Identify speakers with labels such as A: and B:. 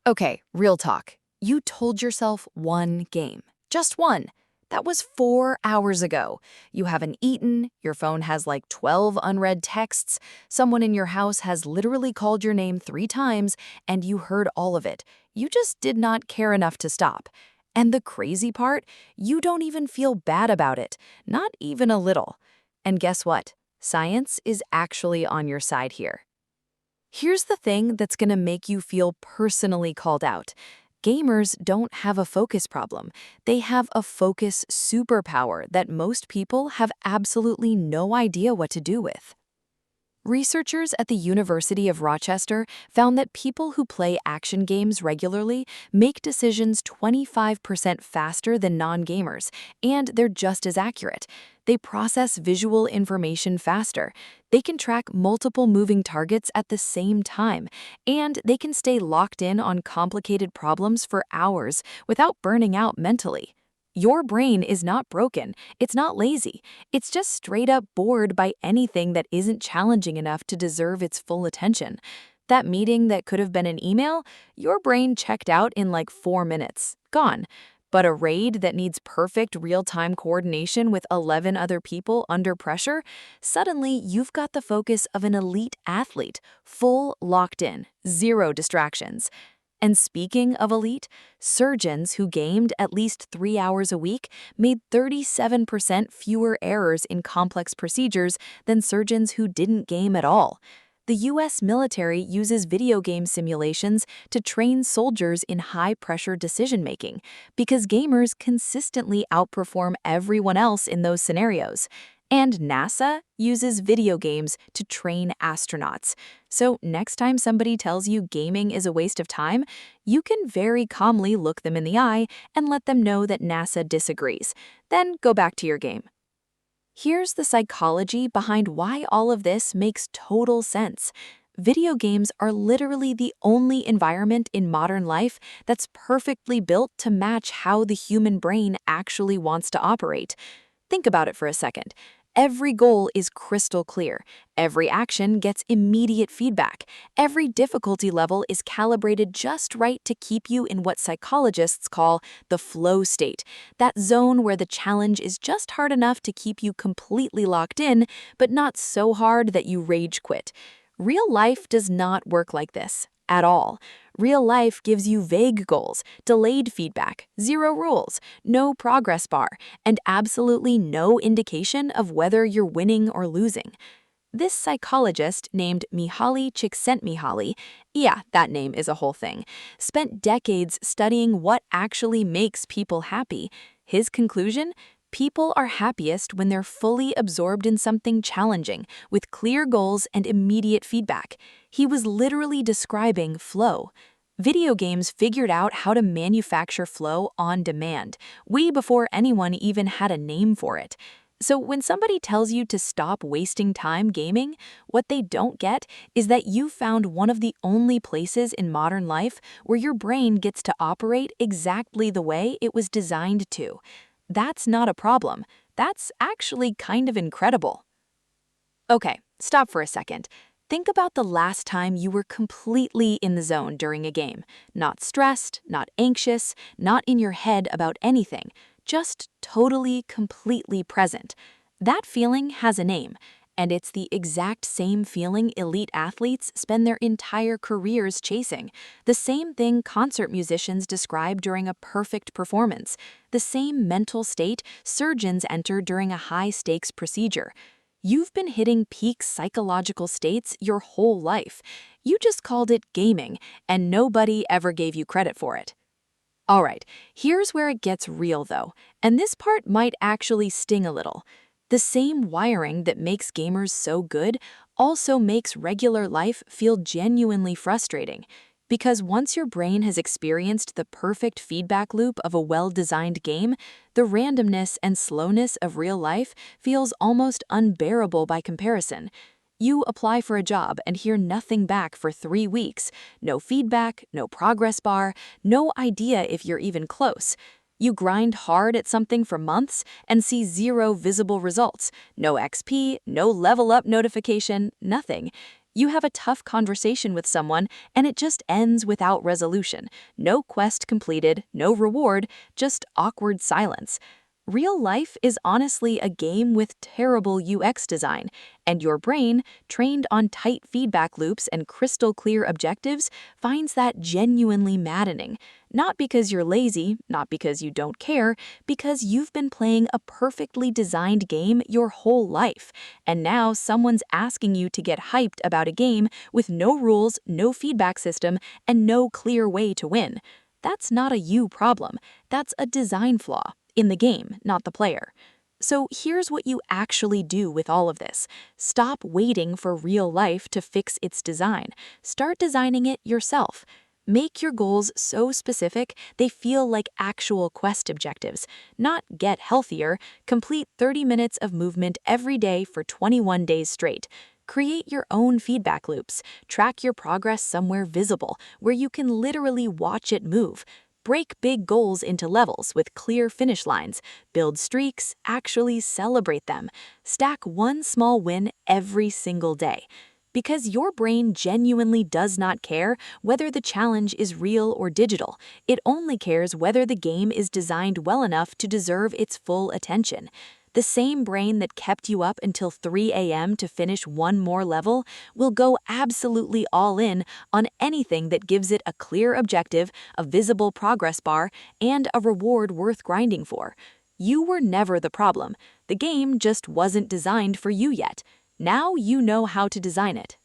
A: Okay, real talk. You told yourself one game. Just one. That was 4 hours ago. You haven't eaten, your phone has like 12 unread texts, someone in your house has literally called your name 3 times, and you heard all of it. You just did not care enough to stop. And the crazy part, you don't even feel bad about it. Not even a little. And guess what? Science is actually on your side here. Here's the thing that's gonna make you feel personally called out. Gamers don't have a focus problem. They have a focus superpower that most people have absolutely no idea what to do with. Researchers at the University of Rochester found that people who play action games regularly make decisions 25% faster than non-gamers, and they're just as accurate. They process visual information faster. They can track multiple moving targets at the same time, and they can stay locked in on complicated problems for hours without burning out mentally. Your brain is not broken. It's not lazy. It's just straight up bored by anything that isn't challenging enough to deserve its full attention. That meeting that could have been an email, your brain checked out in like 4 minutes. Gone. But a raid that needs perfect real-time coordination with 11 other people under pressure, suddenly you've got the focus of an elite athlete, full locked in, zero distractions. And speaking of elite, surgeons who gamed at least 3 hours a week made 37% fewer errors in complex procedures than surgeons who didn't game at all. The US military uses video game simulations to train soldiers in high-pressure decision-making because gamers consistently outperform everyone else in those scenarios. And NASA uses video games to train astronauts. So next time somebody tells you gaming is a waste of time, you can very calmly look them in the eye and let them know that NASA disagrees. Then go back to your game. Here's the psychology behind why all of this makes total sense. Video games are literally the only environment in modern life that's perfectly built to match how the human brain actually wants to operate. Think about it for a second. Every goal is crystal clear. Every action gets immediate feedback. Every difficulty level is calibrated just right to keep you in what psychologists call the flow state, that zone where the challenge is just hard enough to keep you completely locked in, but not so hard that you rage quit. Real life does not work like this at all. Real life gives you vague goals, delayed feedback, zero rules, no progress bar, and absolutely no indication of whether you're winning or losing. This psychologist named Mihaly Csikszentmihalyi, yeah, that name is a whole thing, spent decades studying what actually makes people happy. His conclusion? People are happiest when they're fully absorbed in something challenging, with clear goals and immediate feedback. He was literally describing flow. Video games figured out how to manufacture flow on demand, way before anyone even had a name for it. So when somebody tells you to stop wasting time gaming, what they don't get is that you found one of the only places in modern life where your brain gets to operate exactly the way it was designed to. That's not a problem. That's actually kind of incredible. Okay, stop for a second. Think about the last time you were completely in the zone during a game. Not stressed, not anxious, not in your head about anything. Just totally, completely present. That feeling has a name, and it's the exact same feeling elite athletes spend their entire careers chasing. The same thing concert musicians describe during a perfect performance. The same mental state surgeons enter during a high-stakes procedure. You've been hitting peak psychological states your whole life. You just called it gaming, and nobody ever gave you credit for it. All right, here's where it gets real though, and this part might actually sting a little. The same wiring that makes gamers so good also makes regular life feel genuinely frustrating. Because once your brain has experienced the perfect feedback loop of a well-designed game, the randomness and slowness of real life feels almost unbearable by comparison. You apply for a job and hear nothing back for 3 weeks. No feedback, no progress bar, no idea if you're even close. You grind hard at something for months and see zero visible results. No XP, no level up notification, nothing. You have a tough conversation with someone, and it just ends without resolution. No quest completed, no reward, just awkward silence. Real life is honestly a game with terrible UX design, and your brain, trained on tight feedback loops and crystal clear objectives, finds that genuinely maddening. Not because you're lazy, not because you don't care, because you've been playing a perfectly designed game your whole life, and now someone's asking you to get hyped about a game with no rules, no feedback system, and no clear way to win. That's not a you problem, that's a design flaw in the game, not the player. So here's what you actually do with all of this. Stop waiting for real life to fix its design. Start designing it yourself. Make your goals so specific they feel like actual quest objectives, not get healthier, complete 30 minutes of movement every day for 21 days straight. Create your own feedback loops. Track your progress somewhere visible, where you can literally watch it move. Break big goals into levels with clear finish lines. Build streaks, actually celebrate them. Stack one small win every single day. Because your brain genuinely does not care whether the challenge is real or digital. It only cares whether the game is designed well enough to deserve its full attention. The same brain that kept you up until 3 a.m. to finish one more level will go absolutely all in on anything that gives it a clear objective, a visible progress bar, and a reward worth grinding for. You were never the problem. The game just wasn't designed for you yet. Now you know how to design it.